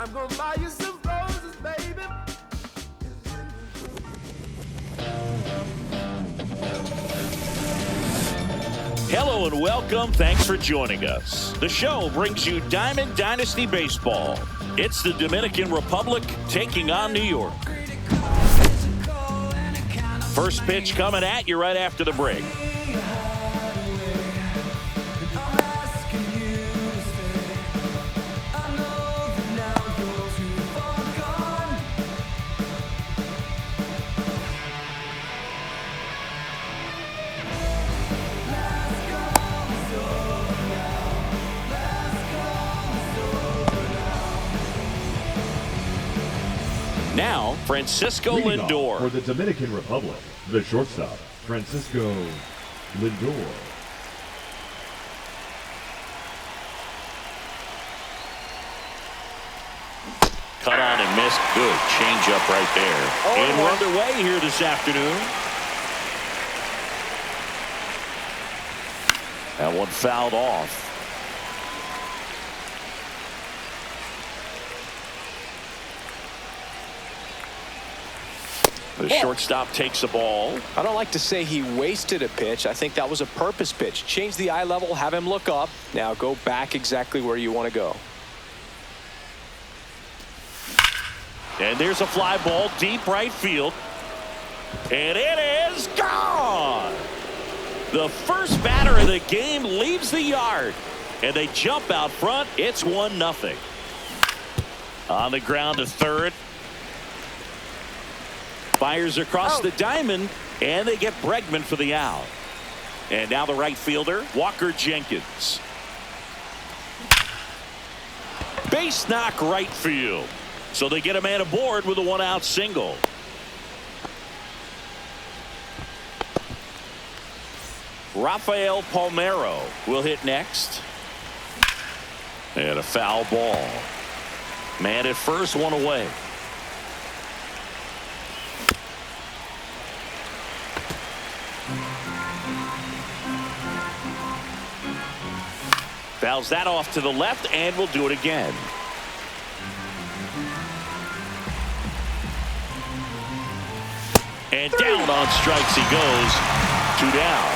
I'm gonna buy you some roses, baby. Hello and welcome. Thanks for joining us. The show brings you Diamond Dynasty Baseball. It's the Dominican Republic taking on New York. First pitch coming at you right after the break. Now, Francisco Lindor. For the Dominican Republic, the shortstop, Francisco Lindor. Cut on and missed. Good change up right there. And we're underway here this afternoon. That one fouled off. The shortstop takes the ball. I don't like to say he wasted a pitch. I think that was a purpose pitch. Change the eye level, have him look up. Now go back exactly where you want to go. And there's a fly ball deep right field. And it is gone. The first batter of the game leaves the yard. And they jump out front. It's 1-0. On the ground to third. Fires across the diamond, and they get Bregman for the out. And now the right fielder, Walker Jenkins. Base knock right field. So they get a man aboard with a 1-out single. Rafael Palmeiro will hit next. And a foul ball. Man at first, one away. Fouls that off to the left, and will do it again. And down on strikes he goes. 2 down.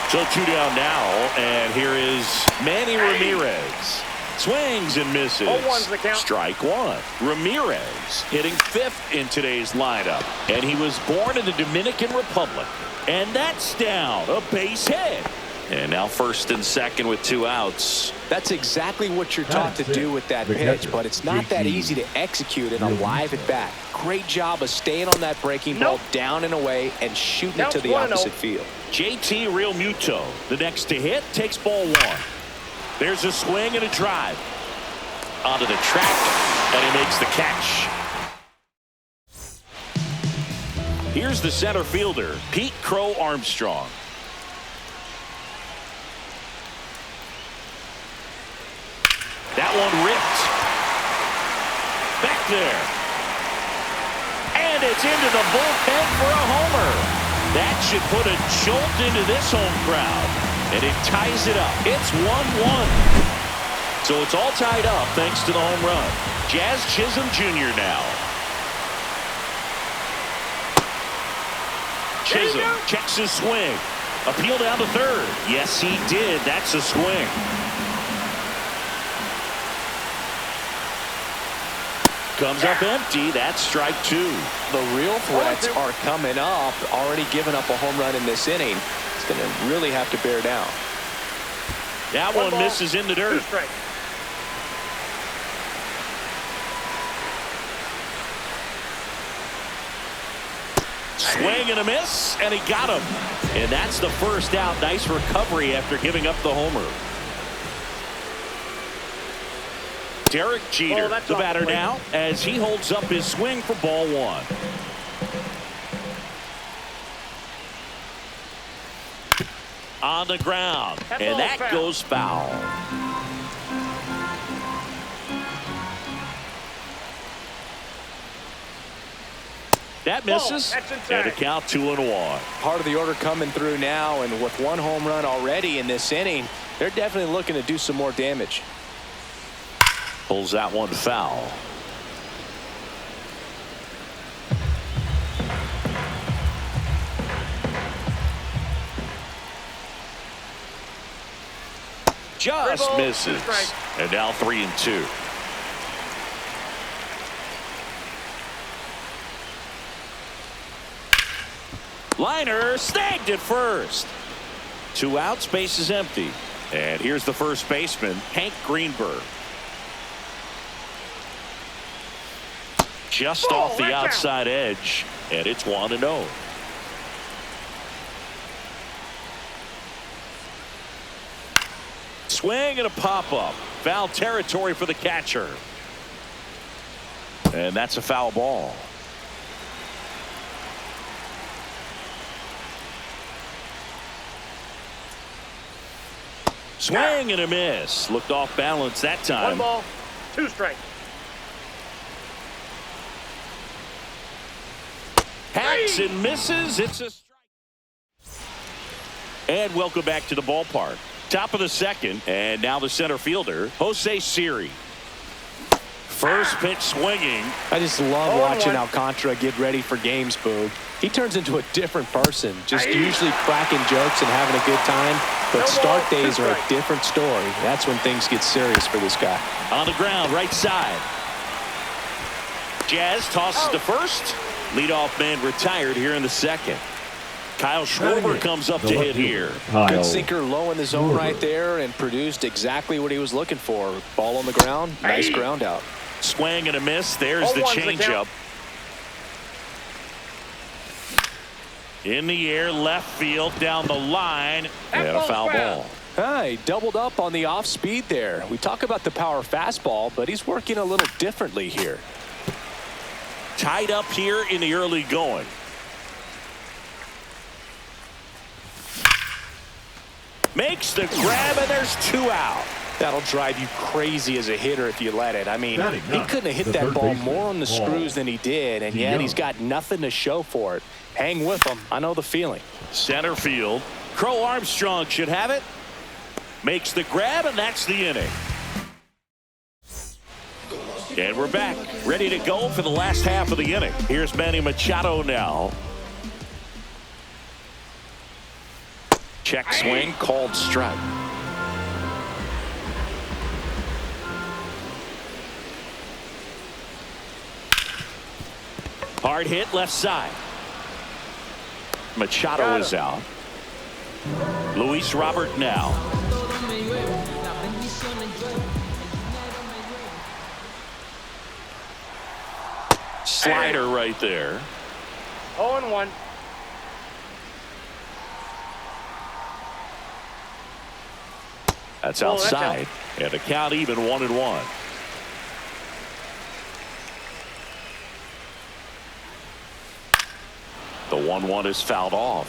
So 2 down now, and here is Manny Ramirez. Swings and misses. 0-1's the count. Strike one. Ramirez hitting 5th in today's lineup. And he was born in the Dominican Republic. And that's down. A base hit. And now first and second with 2 outs. That's exactly what you're taught to do with that pitch, but it's not that easy to execute in a live at bat. Great job of staying on that breaking ball down and away and shooting it to the opposite field. JT Real Muto, the next to hit, takes ball 1. There's a swing and a drive. Onto the track, and he makes the catch. Here's the center fielder, Pete Crow Armstrong. That one ripped. Back there. And it's into the bullpen for a homer. That should put a jolt into this home crowd. And it ties it up. It's 1-1. So it's all tied up thanks to the home run. Jazz Chisholm Jr. now. Chisholm checks his swing. Appeal down to third. Yes, he did. That's a swing. Comes up empty. That's strike 2. The real threats are coming up. Already given up a home run in this inning. It's going to really have to bear down. That one misses in the dirt. Swing and a miss, and he got him. And that's the first out. Nice recovery after giving up the homer. Derek Jeter, the batter now, as he holds up his swing for ball 1. On the ground, and that goes foul. That misses, and a count 2-1. Part of the order coming through now, and with 1 home run already in this inning, they're definitely looking to do some more damage. Pulls that one foul. Just misses. And now 3-2. Liner snagged at first. 2 outs, base is empty. And here's the first baseman, Hank Greenberg. Just off the outside edge, and it's 1-0. Swing and a pop-up. Foul territory for the catcher. And that's a foul ball. Swing and a miss. Looked off balance that time. 1 ball, 2 strikes. Hacks and misses. It's a strike. And welcome back to the ballpark. Top of the second, and now the center fielder, Jose Siri. First pitch swinging. I just love watching Alcantara get ready for games, Boog. He turns into a different person, just usually cracking jokes and having a good time. But start days are a different story. That's when things get serious for this guy. On the ground, right side. Jazz tosses to first. Leadoff man retired here in the second. Kyle Schwarber comes up to hit here. Good sinker low in the zone right there and produced exactly what he was looking for. Ball on the ground, nice ground out. Swing and a miss. There's the changeup. In the air, left field, down the line, and a foul ball. He doubled up on the off speed there. We talk about the power fastball, but he's working a little differently here. Tied up here in the early going. Makes the grab, and there's 2 out. That'll drive you crazy as a hitter if you let it. I mean, he couldn't have hit that ball more on the screws than he did, and yet he's got nothing to show for it. Hang with him. I know the feeling. Center field. Crow Armstrong should have it. Makes the grab, and that's the inning. And we're back, ready to go for the last half of the inning. Here's Manny Machado now. Check swing, called strike. Hard hit left side. Machado is out. Luis Robert now. Slider right there. 0-1. That's outside. And the count even 1-1. The 1-1 is fouled off.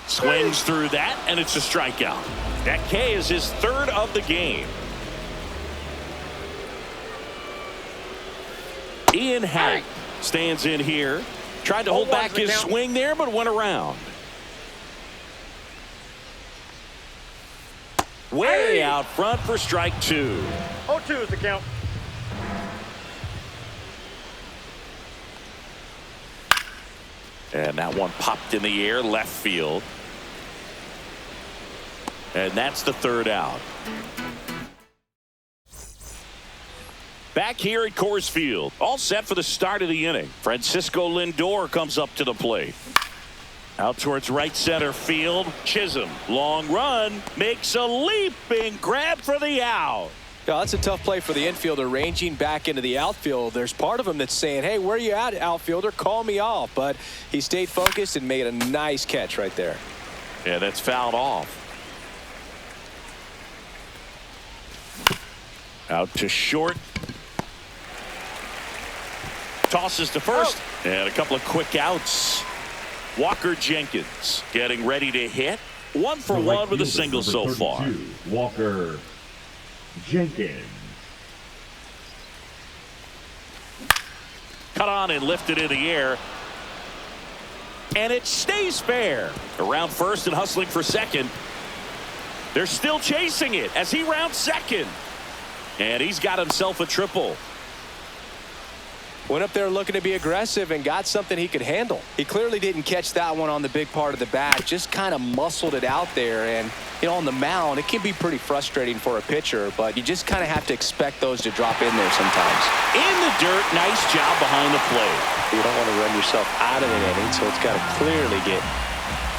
Swings through that, and it's a strikeout. That K is his 3rd of the game. Ian Happ stands in here. Tried to hold back his swing there, but went around. Way out front for strike 2. 0-2 is the count. And that one popped in the air, left field. And that's the 3rd out. Back here at Coors Field, all set for the start of the inning. Francisco Lindor comes up to the plate. Out towards right center field. Chisholm, long run, makes a leaping grab for the out. Yeah, that's a tough play for the infielder, ranging back into the outfield. There's part of him that's saying, hey, where are you at, outfielder? Call me off. But he stayed focused and made a nice catch right there. Yeah, that's fouled off. Out to short. Tosses to first. And a couple of quick outs. Walker Jenkins getting ready to hit. 1 for 1 with a single so far. Walker Jenkins. Cut on and lifted in the air. And it stays fair. Around first and hustling for second. They're still chasing it as he rounds second. And he's got himself a triple. Went up there looking to be aggressive and got something he could handle. He clearly didn't catch that one on the big part of the bat. Just kind of muscled it out there. And, you know, on the mound, it can be pretty frustrating for a pitcher, but you just kind of have to expect those to drop in there sometimes. In the dirt, nice job behind the plate. You don't want to run yourself out of an inning, so it's got to clearly get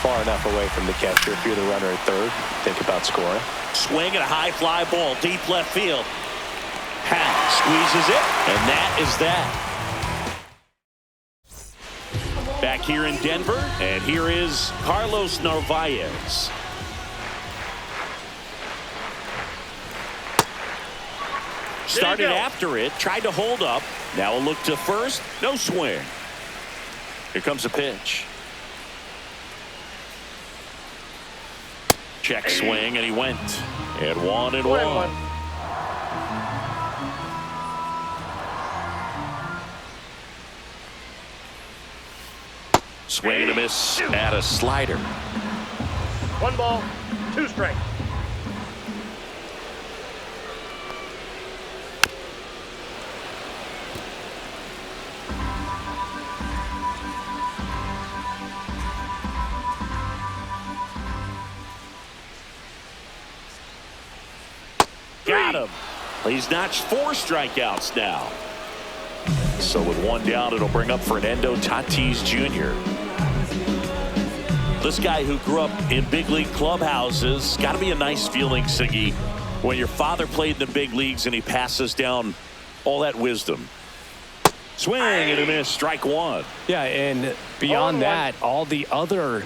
far enough away from the catcher. If you're the runner at third, think about scoring. Swing and a high fly ball, deep left field. Howe squeezes it, and that is that. Back here in Denver, and here is Carlos Narvaez. Started after it, tried to hold up. Now a look to first, no swing. Here comes a pitch. Check swing, and he went. And 1-1. Swing and a miss at a slider. 1 ball, 2 strikes. Got him. He's notched 4 strikeouts now. So with 1 down, it'll bring up Fernando Tatis Jr. This guy who grew up in big league clubhouses, got to be a nice feeling, Siggy, when your father played in the big leagues and he passes down all that wisdom. Swing and a miss, strike 1. Yeah, and beyond that, all the other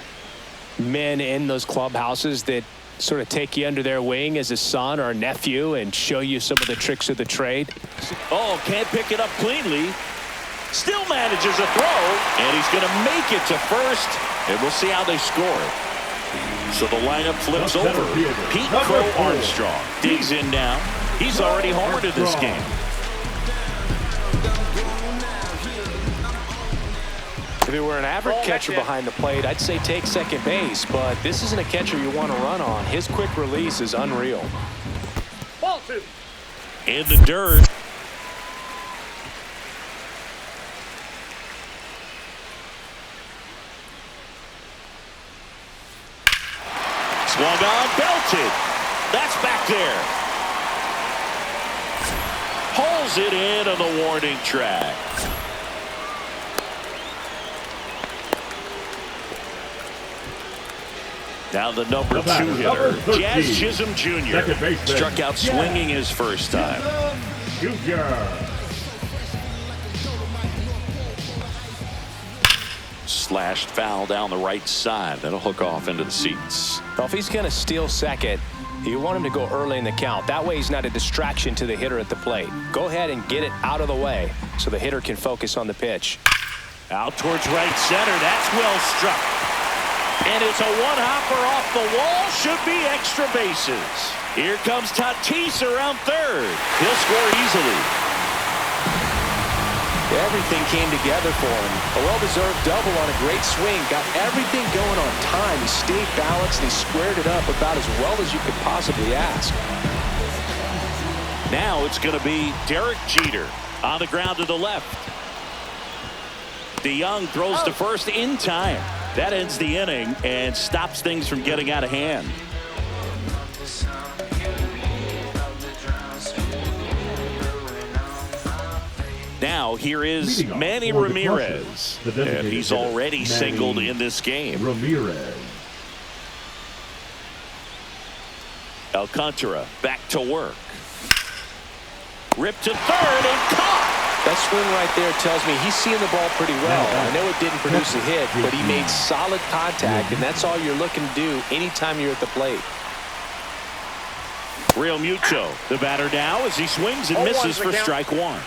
men in those clubhouses that sort of take you under their wing as a son or a nephew and show you some of the tricks of the trade. Oh, can't pick it up cleanly. Still manages a throw, and he's going to make it to first, and we'll see how they score. So the lineup flips over. Pete Crow Armstrong digs in now. He's already homered in this game. If it were an average catcher behind the plate, I'd say take second base, but this isn't a catcher you want to run on. His quick release is unreal. Ball 2. In the dirt. Swung on, belted. That's back there. Pulls it in on the warning track. Now the number 2 hitter, Jazz Chisholm Jr. struck out swinging his first time. Slashed foul down the right side. That'll hook off into the seats. Well, if he's going to steal second, you want him to go early in the count. That way he's not a distraction to the hitter at the plate. Go ahead and get it out of the way so the hitter can focus on the pitch. Out towards right center. That's well struck. And it's a one-hopper off the wall. Should be extra bases. Here comes Tatis around third. He'll score easily. Everything came together for him. A well-deserved double on a great swing. Got everything going on time. He stayed balanced and he squared it up about as well as you could possibly ask. Now it's going to be Derek Jeter on the ground to the left. DeYoung throws to first in time. That ends the inning and stops things from getting out of hand. Now here is Manny Ramirez, and he's already singled in this game. Ramirez. Alcantara back to work. Ripped to third and caught. That swing right there tells me he's seeing the ball pretty well. I know it didn't produce a hit, but he made solid contact, and that's all you're looking to do anytime you're at the plate. Real Muto, the batter now as he swings and misses for strike 1.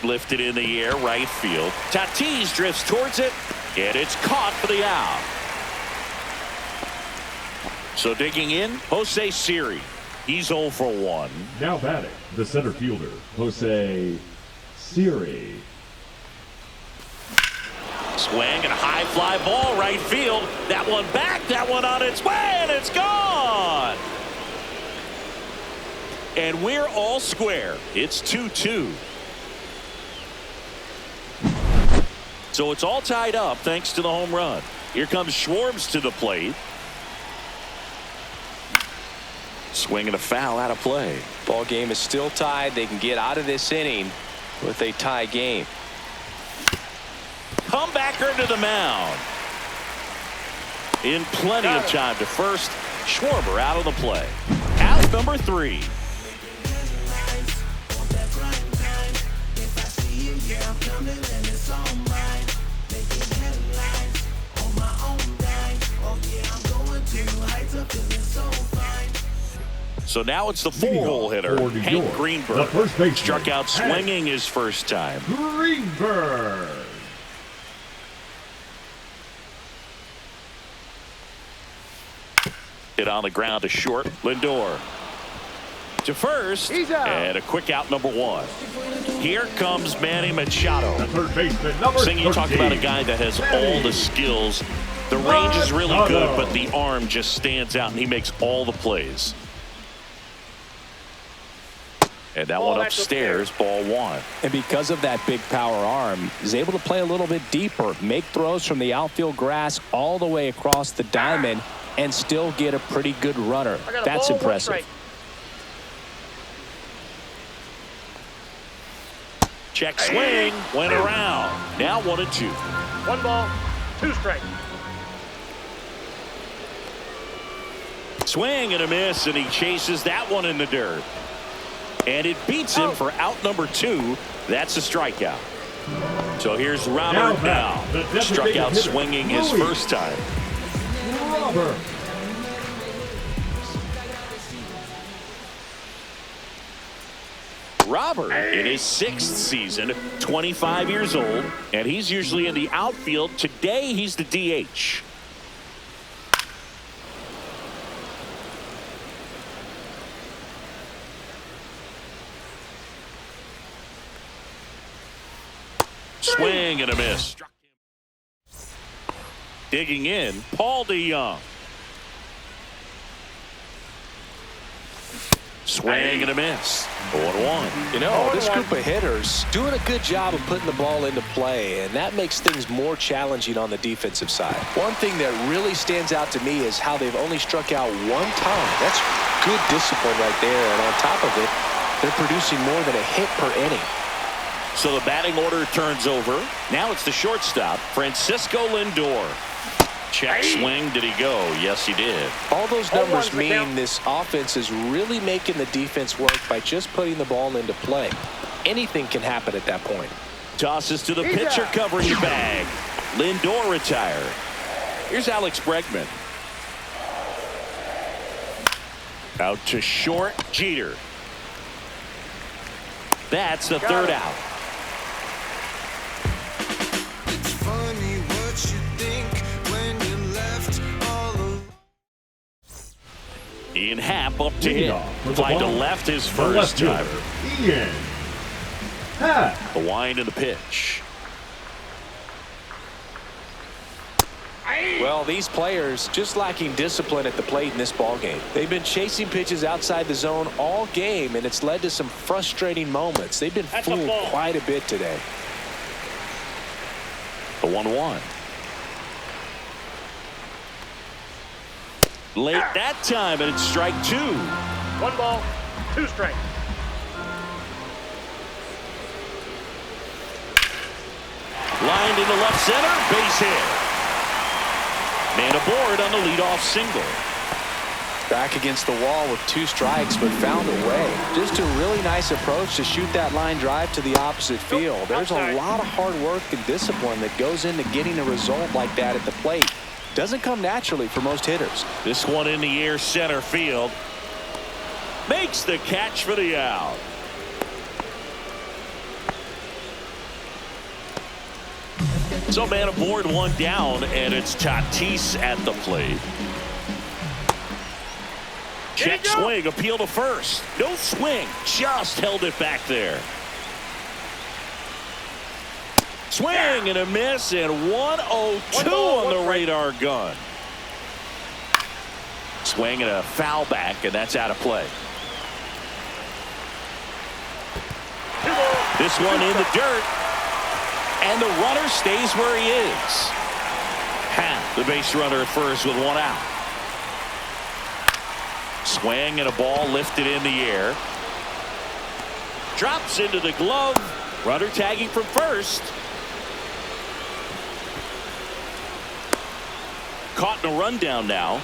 Lifted in the air, right field. Tatis drifts towards it, and it's caught for the out. So digging in, Jose Siri. He's 0 for 1. Now batting, the center fielder, Jose Siri. Swing and a high fly ball right field. That one back, that one on its way, and it's gone. And we're all square. It's 2-2. So it's all tied up thanks to the home run. Here comes Schwartz to the plate. Swing and a foul out of play. Ball game is still tied. They can get out of this inning with a tie game. Comebacker to the mound. In plenty of time to first. Schwarber out of the play. Out number 3. So now it's the 4-hole hitter, Hank Greenberg. The first baseman, struck out swinging his first time. Greenberg. Hit on the ground to short. Lindor to first, and a quick out, number 1. Here comes Manny Machado. The third baseman, number 13. You talk about a guy that has all the skills. The range is really good, but the arm just stands out, and he makes all the plays. And that one upstairs, ball 1. And because of that big power arm, he's able to play a little bit deeper, make throws from the outfield grass all the way across the diamond, and still get a pretty good runner. That's impressive. Check swing, went around. Now 1-2. 1 ball, 2 strikes. Swing and a miss, and he chases that one in the dirt. And it beats him for out number 2. That's a strikeout. So here's Robert now. Struck out swinging his first time. Robert. Robert in his 6th season, 25 years old, and he's usually in the outfield. Today he's the DH. Swing and a miss. Digging in, Paul DeYoung. Swing and a miss. 0-1. You know, this group of hitters doing a good job of putting the ball into play, and that makes things more challenging on the defensive side. One thing that really stands out to me is how they've only struck out 1 time. That's good discipline right there, and on top of it, they're producing more than a hit per inning. So the batting order turns over. Now it's the shortstop, Francisco Lindor. Check swing. Did he go? Yes, he did. All those numbers mean this offense is really making the defense work by just putting the ball into play. Anything can happen at that point. Tosses to the pitcher covering the bag. Lindor retired. Here's Alex Bregman. Out to short, Jeter. That's the 3rd out. Ian Happ up to hit. Fly to left his first time. Ian Happ. The wind and the pitch. Well, these players just lacking discipline at the plate in this ball game. They've been chasing pitches outside the zone all game, and it's led to some frustrating moments. They've been fooled quite a bit today. The 1-1. Late that time, and it's strike 2. 1 ball, 2 strikes. Lined into left center, base hit. Man aboard on the leadoff single. Back against the wall with 2 strikes, but found a way. Just a really nice approach to shoot that line drive to the opposite field. There's a lot of hard work and discipline that goes into getting a result like that at the plate. Doesn't come naturally for most hitters. This one in the air, center field. Makes the catch for the out. So man aboard, 1 down, and it's Tatis at the plate. Check swing, appeal to first. No swing, just held it back there. Swing and a miss, and 1-0-2 on the radar gun. Swing and a foul back, and that's out of play. This one in the dirt. And the runner stays where he is. The base runner at first with one out. Swing and a ball lifted in the air. Drops into the glove. Runner tagging from first. Caught in a rundown now.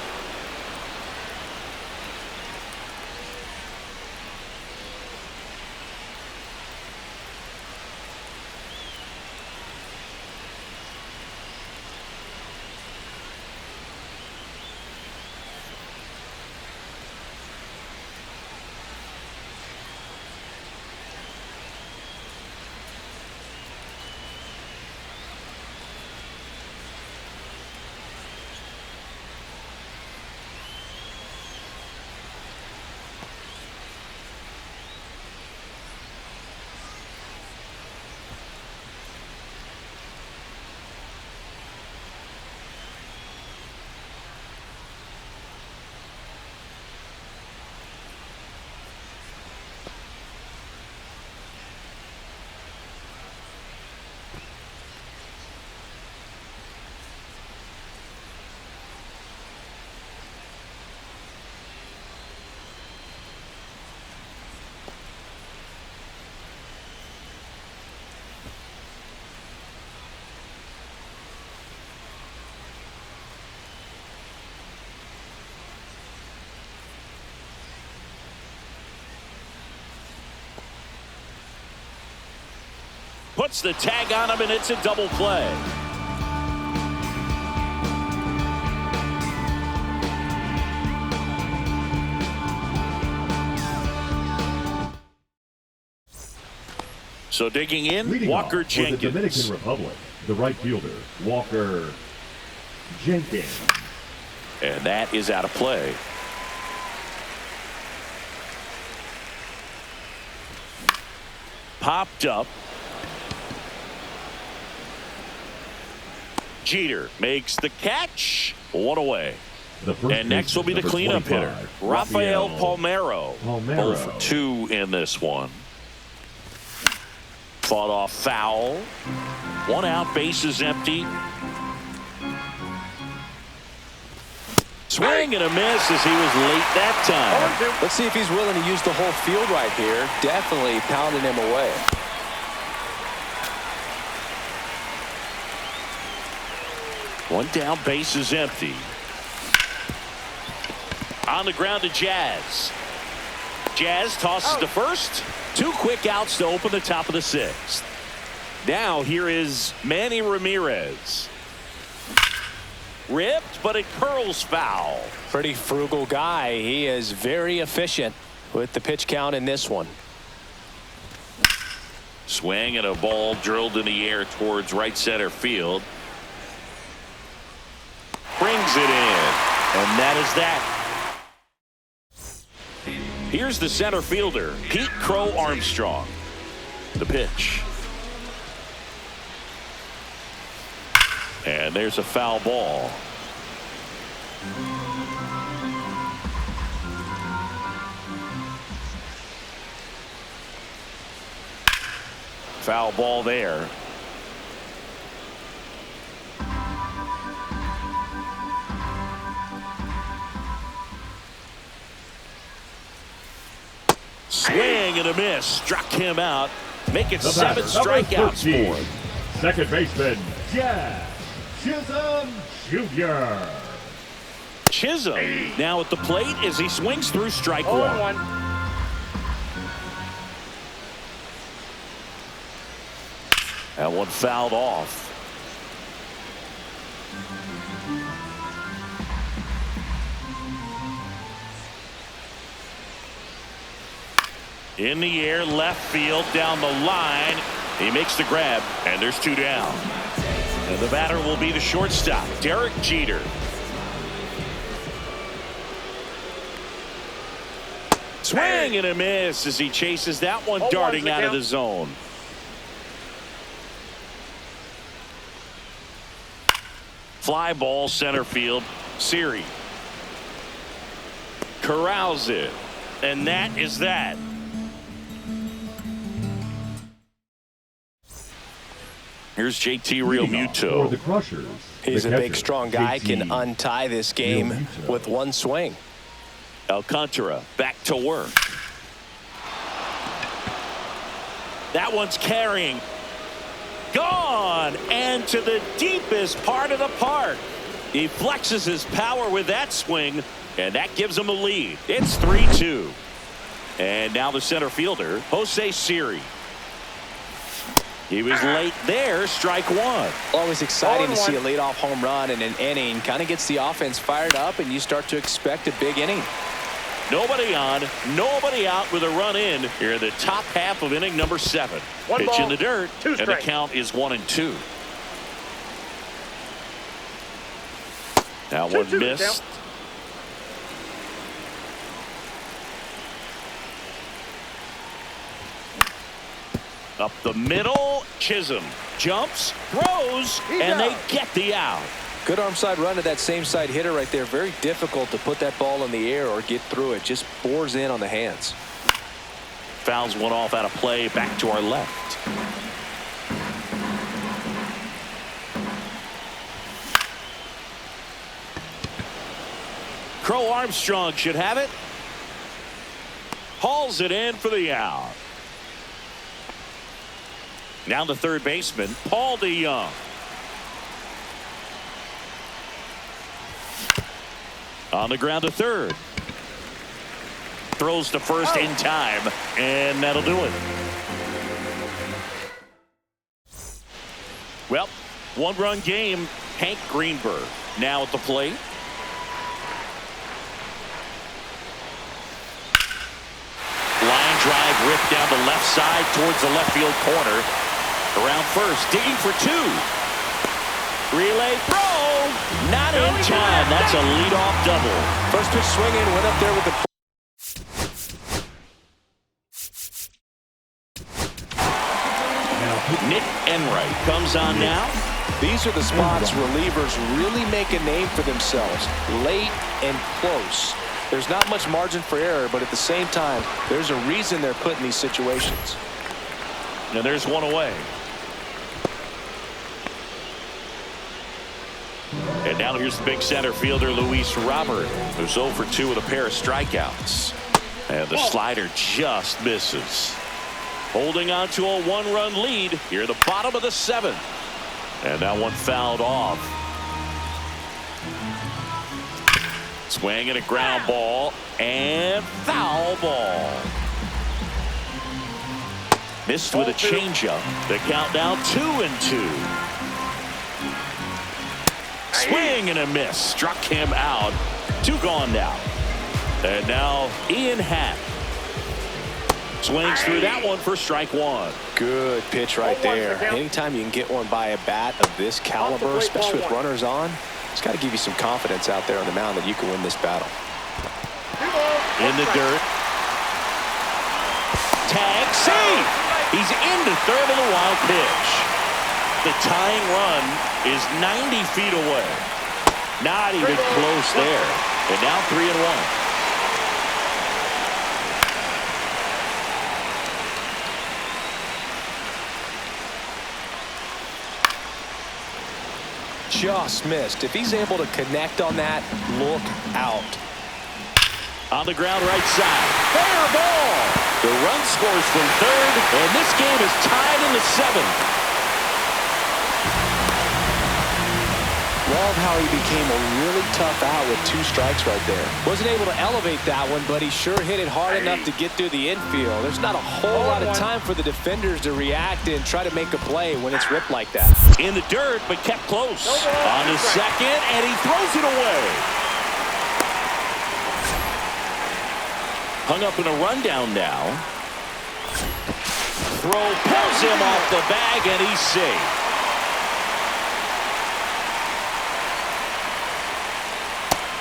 Puts the tag on him, and it's a double play. So digging in, Leading Walker off for Jenkins. the Dominican Republic, the right fielder, Walker Jenkins. And that is out of play. Popped up. Jeter makes the catch. One away. And next will be the cleanup hitter, Rafael Palmeiro. 0 for 2 in this one. Fought off foul. One out, bases empty. Swing and a miss as he was late that time. Let's see if he's willing to use the whole field right here. Definitely pounding him away. One down, bases empty. On the ground to Jazz. Jazz tosses to first. 2 quick outs to open the top of the 6th. Now here is Manny Ramirez. Ripped, but it curls foul. Pretty frugal guy. He is very efficient with the pitch count in this one. Swing and a ball drilled in the air towards right center field. Brings it in. And that is that. Here's the center fielder, Pete Crow Armstrong. The pitch. And there's a foul ball. Foul ball there. Swing and a miss. Struck him out. Make it 7 strikeouts for him. Second baseman, Jazz Chisholm Jr. Chisholm now at the plate as he swings through strike 1. That one fouled off. In the air, left field, down the line. He makes the grab, and there's 2 down. And the batter will be the shortstop, Derek Jeter. Swing and a miss as he chases that one darting out of the zone. Fly ball center field. Siri corrals it. And that is that. Here's JT Leading off for the Realmuto. Crushers. He's the a big, catcher, strong guy, JT can untie this game Realmuto. with one swing. Alcantara back to work. That one's carrying. Gone and to the deepest part of the park. He flexes his power with that swing, and that gives him a lead. It's 3-2. And now the center fielder, Jose Siri. He was late there, strike one. Always exciting to see a leadoff home run in an inning. Kind of gets the offense fired up, and you start to expect a big inning. Nobody on, nobody out with a run in here in the top half of inning number 7. One Pitch ball, in the dirt, two and the strikes. count is 1-2. Now 2-2 one the missed. count. Up the middle, Chisholm jumps, throws, and they get the out. Good arm side run to that same side hitter right there. Very difficult to put that ball in the air or get through it. Just bores in on the hands. Fouls one off out of play, back to our left. Crow Armstrong should have it. Hauls it in for the out. Now the third baseman, Paul DeYoung. On the ground to third. Throws to first in time, and that'll do it. Well, one-run game. Hank Greenberg now at the plate. Line drive ripped down the left side towards the left field corner. Around first, digging for two. Relay throw, not in time. That's a leadoff double. First pitch swinging, went up there with the. Nick Enright comes on now. These are the spots relievers really make a name for themselves. Late and close. There's not much margin for error, but at the same time, there's a reason they're put in these situations. Now there's one away. And now here's the big center fielder, Luis Robert, who's 0 for 2 with a pair of strikeouts. And the slider just misses. Holding on to a one-run lead here at the bottom of the 7th. And that one fouled off. Swing and a ground ball and foul ball. Missed with a changeup. The count now 2-2. Swing and a miss. Struck him out. 2 gone now. And now Ian Happ swings through that one for strike 1. Good pitch right there. Anytime you can get one by a bat of this caliber, especially with runners on, it's got to give you some confidence out there on the mound that you can win this battle. In the dirt. Tag, save. He's into third of the wild pitch. The tying run is 90 feet away. Not even close there. And now 3-1. Just missed. If he's able to connect on that, look out. On the ground right side. Fair ball. The run scores from third, and this game is tied in the 7th. Love how he became a really tough out with 2 strikes right there. Wasn't able to elevate that one, but he sure hit it hard enough to get through the infield. There's not a whole lot of time for the defenders to react and try to make a play when it's ripped like that. In the dirt, but kept close. On to second, and he throws it away. Hung up in a rundown now. Throw pulls him off the bag, and he's safe.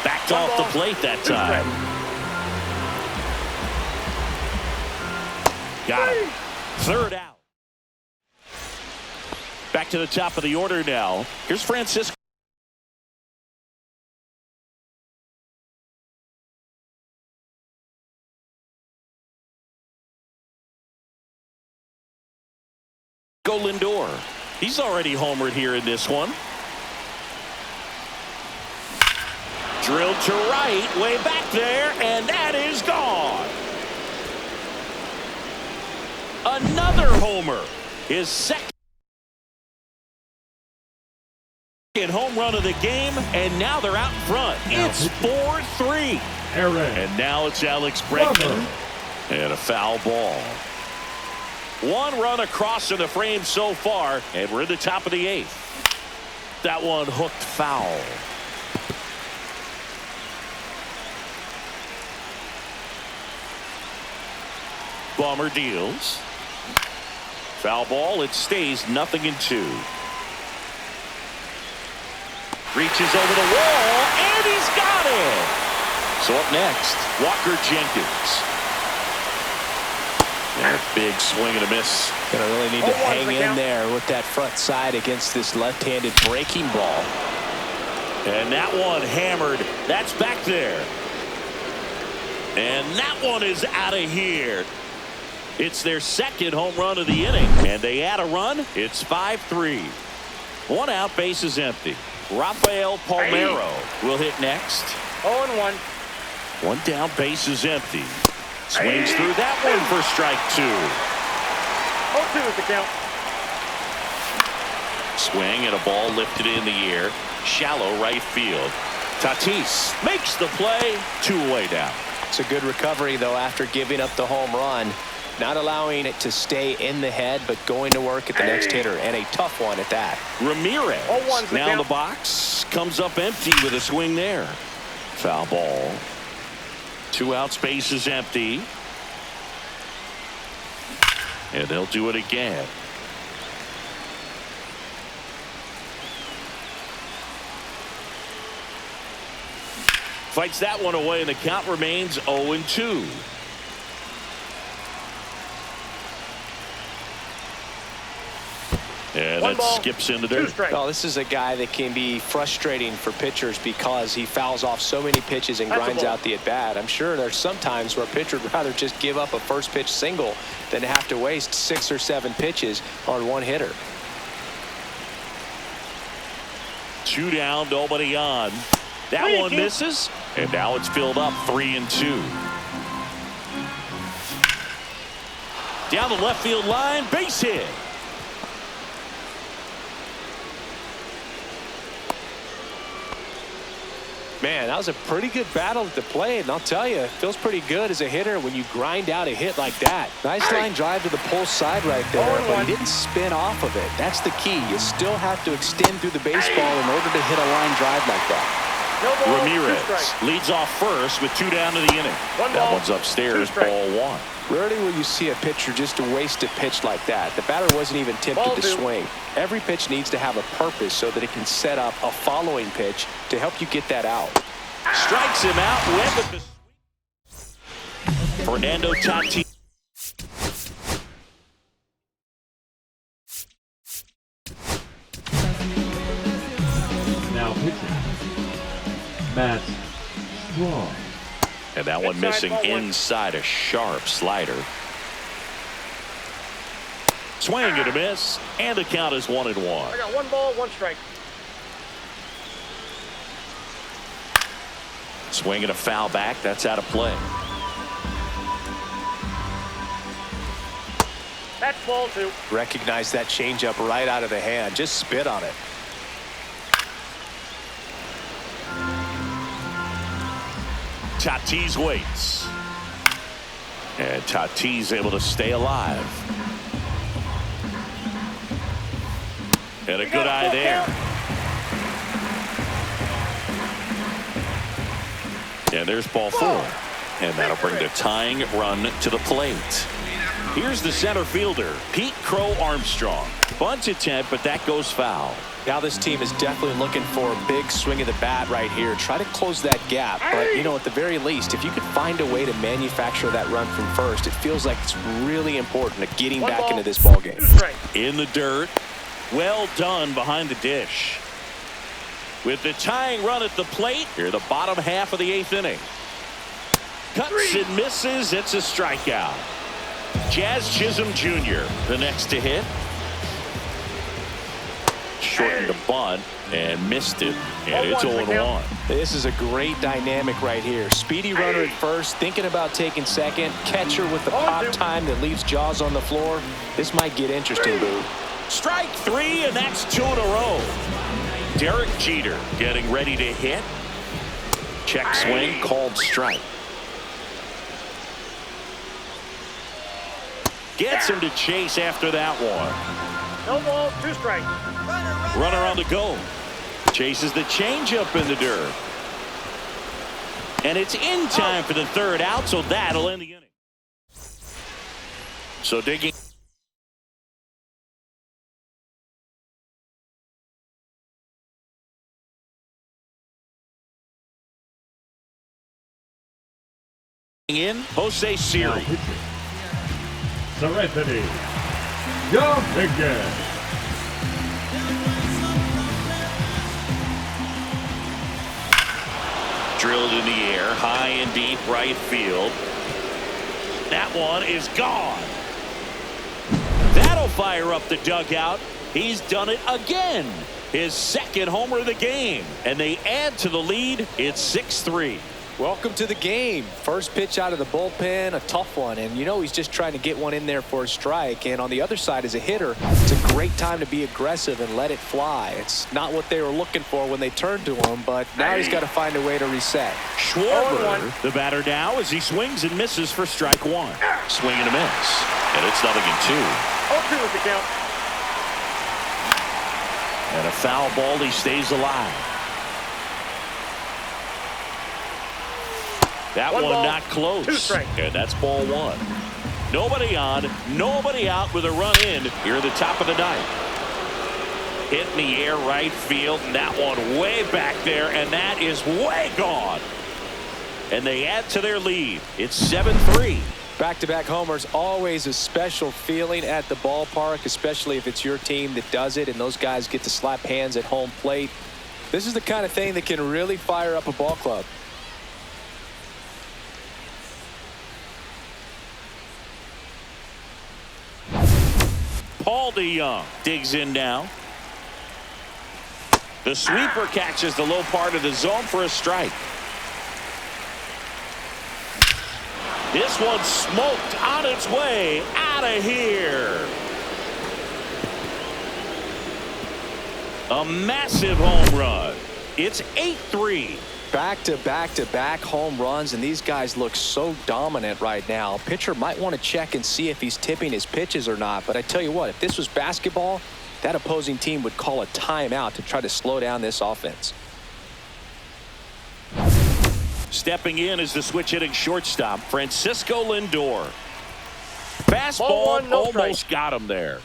Backed off the plate that time. Got him. Third out. Back to the top of the order now. Here's Francisco Lindor. He's already homered here in this one. Drilled to right, way back there, and that is gone. Another homer. His second home run of the game, and now they're out in front. It's 4-3. And now it's Alex Bregman. And a foul ball. One run across in the frame so far, and we're in the top of the 8th. That one hooked foul. Bomber deals. Foul ball. It stays 0-2. Reaches over the wall, and he's got it. So up next, Walker Jenkins. And a big swing and a miss. Gonna really need to hang in there with that front side against this left-handed breaking ball. And that one hammered. That's back there. And that one is out of here. It's their second home run of the inning. And they add a run. It's 5-3. One out, bases empty. Rafael Palmeiro will hit next. 0-1. One down, bases empty. Swings through that one for strike 2. 0-2 is the count. Swing and a ball lifted in the air. Shallow right field. Tatis makes the play. 2-away down. It's a good recovery, though, after giving up the home run. Not allowing it to stay in the head, but going to work at the next hitter, and a tough one at that. Ramirez 0-1's now in the box. Comes up empty with a swing there. Foul ball. 2 outs, bases empty. And they'll do it again. Fights that one away, and the count remains 0-2. And that skips into there. Well, this is a guy that can be frustrating for pitchers because he fouls off so many pitches and grinds out the at-bat. I'm sure there's some times where a pitcher would rather just give up a first pitch single than have to waste 6 or 7 pitches on one hitter. 2 down, nobody on. That one misses, and now it's filled up 3-2. Down the left field line, base hit. Man, that was a pretty good battle at the plate, and I'll tell you, it feels pretty good as a hitter when you grind out a hit like that. Nice line drive to the pull side right there, but he didn't spin off of it. That's the key. You still have to extend through the baseball in order to hit a line drive like that. Ramirez leads off first with 2 down to the inning. That one's upstairs, ball 1. Rarely will you see a pitcher just waste a pitch like that. The batter wasn't even tempted to swing. Every pitch needs to have a purpose so that it can set up a following pitch to help you get that out. Strikes him out. Went with the Fernando Tatis. Now pitching, Matt Straw. And that one missing inside, a sharp slider. Swing and a miss, and the count is 1-1. I got 1 ball, 1 strike. Swing and a foul back. That's out of play. That's ball 2. Recognize that changeup right out of the hand. Just spit on it. Tatis waits. And Tatis able to stay alive. And a good eye there. And there's ball 4. And that'll bring the tying run to the plate. Here's the center fielder, Pete Crow Armstrong. Bunt attempt, but that goes foul. Now this team is definitely looking for a big swing of the bat right here. Try to close that gap. But, you know, at the very least, if you could find a way to manufacture that run from first, it feels like it's really important to getting back into this ball game. In the dirt. Well done behind the dish. With the tying run at the plate, here the bottom half of the 8th inning. Cuts and misses. It's a strikeout. Jazz Chisholm Jr., the next to hit. shortened the bunt and missed it, and it's 0-1. This is a great dynamic right here. Speedy runner at first, thinking about taking second. Catcher with the pop time that leaves Jaws on the floor. This might get interesting, Boo. Strike 3, and that's 2 in a row. Derek Jeter getting ready to hit. Check swing, called strike. Gets him to chase after that one. No ball, 2 strikes. Runner on the go. Chases the changeup in the dirt. And it's in time for the 3rd out, so that'll end the inning. So digging in, Jose Siri. Serenity. Young again. Drilled in the air, high and deep right field. That one is gone. That'll fire up the dugout. He's done it again. His 2nd homer of the game. And they add to the lead. It's 6-3. Welcome to the game. First pitch out of the bullpen, a tough one. And you know he's just trying to get one in there for a strike. And on the other side, as a hitter, it's a great time to be aggressive and let it fly. It's not what they were looking for when they turned to him, but now he's got to find a way to reset. Schwarber, the batter now, as he swings and misses for strike 1. Swing and a miss. And it's 0-2. 0-2 is the count. And a foul ball, he stays alive. That one ball, not close. 2 strikes. And that's ball 1. Nobody on, nobody out with a run in here at the top of the 9th. Hit in the air right field, and that one way back there, and that is way gone. And they add to their lead. It's 7-3. Back-to-back homers, always a special feeling at the ballpark, especially if it's your team that does it and those guys get to slap hands at home plate. This is the kind of thing that can really fire up a ball club. Paul DeYoung digs in now. The sweeper catches the low part of the zone for a strike. This one smoked on its way out of here. A massive home run. It's 8-3. Back-to-back-to-back home runs, and these guys look so dominant right now. Pitcher might want to check and see if he's tipping his pitches or not, but I tell you what, if this was basketball, that opposing team would call a timeout to try to slow down this offense. Stepping in is the switch-hitting shortstop, Francisco Lindor. Fastball Ball 1, no almost strike. got him there.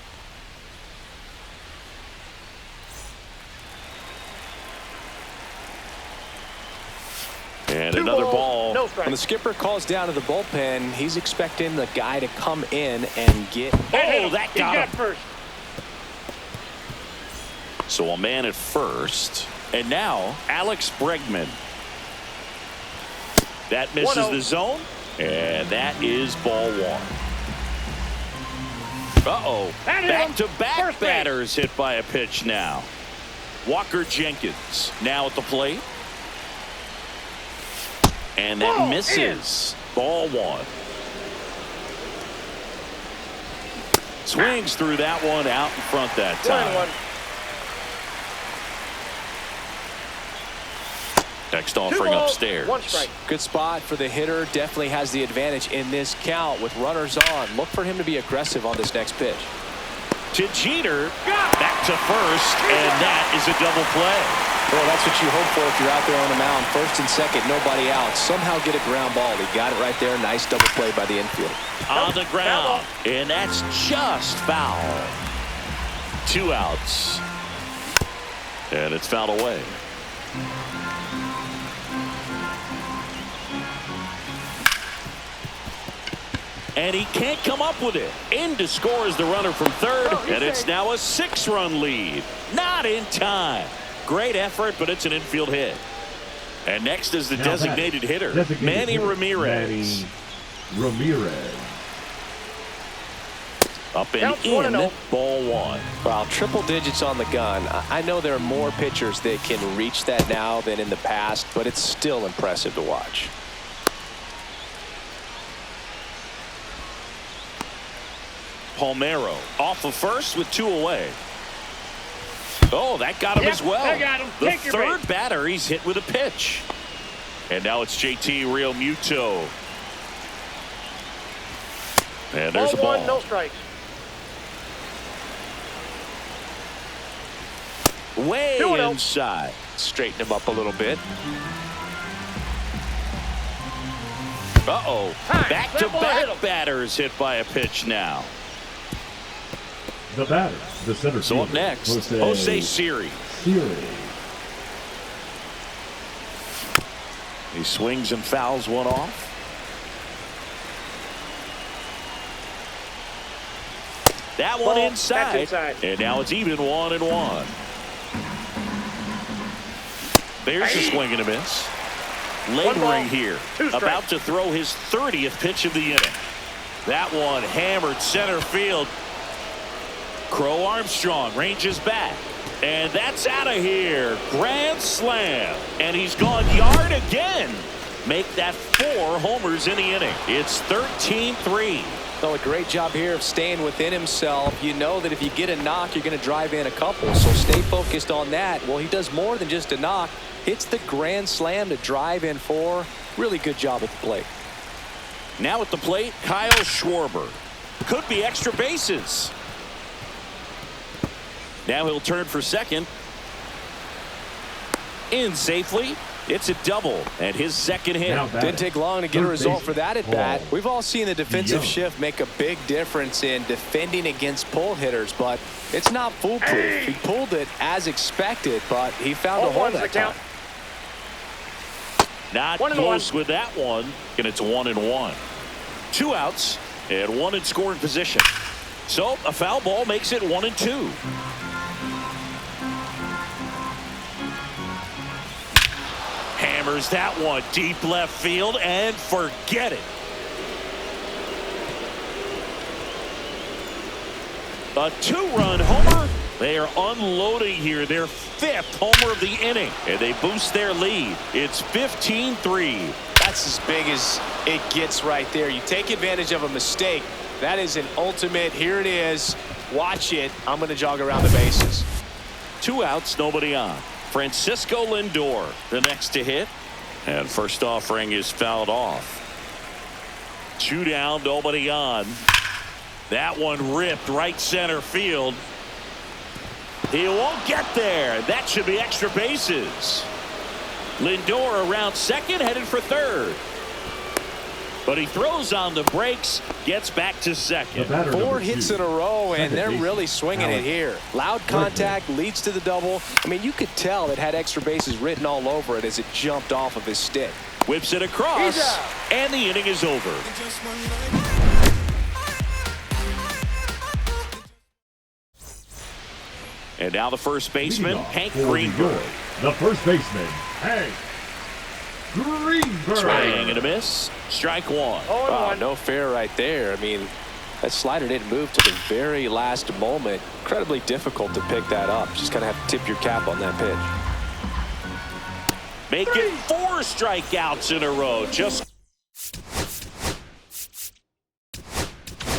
And 2 another balls, ball. no When strike. the skipper calls down to the bullpen, he's expecting the guy to come in and get. Oh, that He got him. first. So a man at first. And now Alex Bregman. That misses 1-0. the zone. And that is ball 1. Uh-oh. That hit him. Back-to-back First base. batters hit by a pitch now. Walker Jenkins now at the plate. And that Ball misses. Ball 1. Swings through that one out in front that time. 1-1. Next 2 offering balls, upstairs. 1 strike. Good spot for the hitter. Definitely has the advantage in this count with runners on. Look for him to be aggressive on this next pitch. To Jeter, back to first, and that is a double play. Well, that's what you hope for if you're out there on the mound. First and second, nobody out. Somehow get a ground ball. He got it right there. Nice double play by the infield. On the ground, and that's just foul. 2 outs. And it's fouled away. And he can't come up with it. In to score is the runner from third, and it's now a 6-run lead. Not in time. Great effort, but it's an infield hit. And next is the designated hitter, Manny Ramirez. Manny Ramirez. Up and Counts in, 1-0. ball one. Well, triple digits on the gun. I know there are more pitchers that can reach that now than in the past, but it's still impressive to watch. Palmeiro off of first with 2 away. Oh, that got him as well. I got him. The Take your third bait. batter he's hit with a pitch. And now it's JT Realmuto. And there's a Ball ball. 1, no strikes. Way 2-0. inside. Straighten him up a little bit. Uh-oh. That ball hit Back-to-back him. batters hit by a pitch now. The batter, the center So up fielder, next, Jose Siri. Siri. He swings and fouls one off. That one Ball. inside. That's inside. And now it's even 1-1. There's a swing and a miss. Lingering here. 2 strikes. About to throw his 30th pitch of the inning. That one hammered center field. Crow Armstrong ranges back. And that's out of here. Grand slam. And he's gone yard again. Make that 4 homers in the inning. It's 13-3. So a great job here of staying within himself. You know that if you get a knock, you're going to drive in a couple. So stay focused on that. Well, he does more than just a knock. Hits the grand slam to drive in 4. Really good job at the plate. Now at the plate, Kyle Schwarber. Could be extra bases. Now he'll turn for second. In safely. It's a double and his second hit. Now Didn't take long to get a third result baseman, for that at bat. Paul We've all seen the defensive Young. shift make a big difference in defending against pull hitters, but it's not foolproof. He pulled it as expected, but he found a Ball hole 1's the that count. time. Not 1-1. close with that one. And it's 1-1. 2 outs and 1 in scoring position. So a foul ball makes it 1-2. Hammers that one deep left field and forget it. A 2-run homer. They are unloading here their 5th homer of the inning, and they boost their lead. It's 15-3. That's as big as it gets right there. You take advantage of a mistake. That is an ultimate. Here it is. Watch it. I'm going to jog around the bases. 2 outs, nobody on. Francisco Lindor, the next to hit. And first offering is fouled off. 2 down, nobody on. That one ripped right center field. He won't get there. That should be extra bases. Lindor around second, headed for third. But he throws on the brakes, gets back to second. 4 hits in a row, and Second they're baseman, really swinging it Alex. here. Loud contact leads to the double. I mean, you could tell it had extra bases written all over it as it jumped off of his stick. Whips it across, He's out. and the inning is over. And now the first baseman, Hank Greenberg. The first baseman, Hank Greenberg. Swing and a miss. Strike 1. 0-1. No fair right there. I mean, that slider didn't move to the very last moment. Incredibly difficult to pick that up. Just kind of have to tip your cap on that pitch. Making 4 strikeouts in a row. Just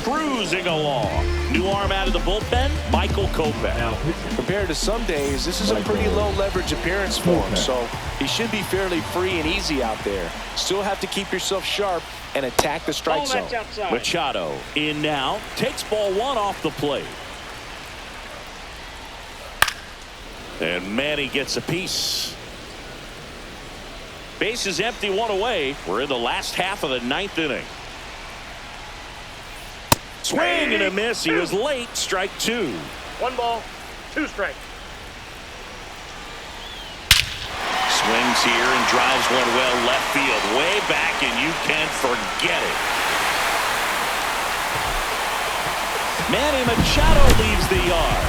cruising along. New arm out of the bullpen, Michael Kopech. Now pitching. Compared to some days, this is a pretty low leverage appearance for him, so he should be fairly free and easy out there. Still have to keep yourself sharp and attack the strike Ball zone. that's outside. Machado in now, takes ball 1 off the plate. And Manny gets a piece. Base is empty, 1 away. We're in the last half of the 9th inning. Swing and a miss. He was late. Strike 2. 1 ball, 2 strikes. Swings here and drives one well left field. Way back, and you can forget it. Manny Machado leaves the yard.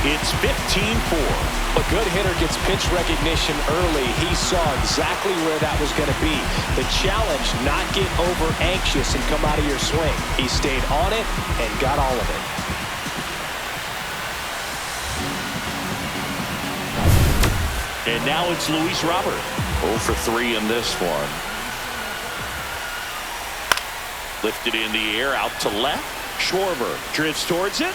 It's 15-4. A good hitter gets pitch recognition early. He saw exactly where that was going to be. The challenge, not get over anxious and come out of your swing. He stayed on it and got all of it. And now it's Luis Robert. 0 for 3 in this one. Lifted in the air, out to left. Schwarber drifts towards it.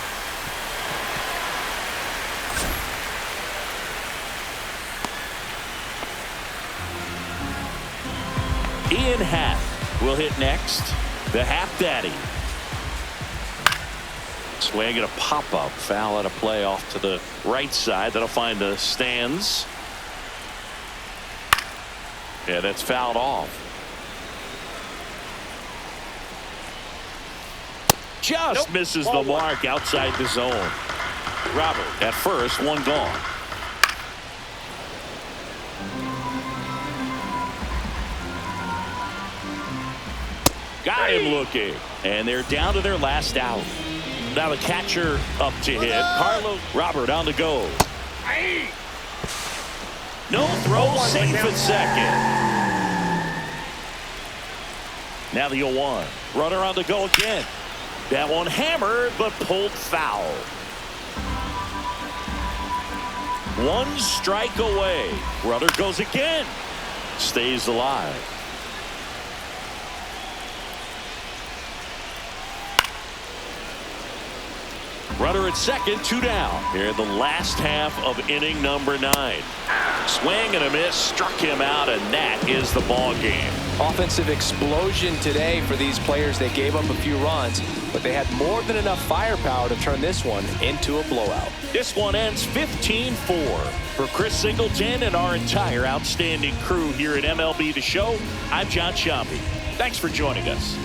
Ian Happ will hit next. The Happ Daddy. Swing and a pop-up. Foul at a play off to the right side. That'll find the stands. Yeah, that's fouled off. Just misses the mark outside the zone. Robert at first, one gone. Got him looking. And they're down to their last out. Now the catcher up to hit. Carlos Robert on the go. No throw, safe at second. Now the 0-1. Runner on the go again. That one hammered, but pulled foul. One strike away. Runner goes again. Stays alive. Runner at second, 2 down. Here in the last half of inning number 9. Swing and a miss, struck him out, and that is the ball game. Offensive explosion today for these players. They gave up a few runs, but they had more than enough firepower to turn this one into a blowout. This one ends 15-4. For Chris Singleton and our entire outstanding crew here at MLB The Show, I'm John Sciambi. Thanks for joining us.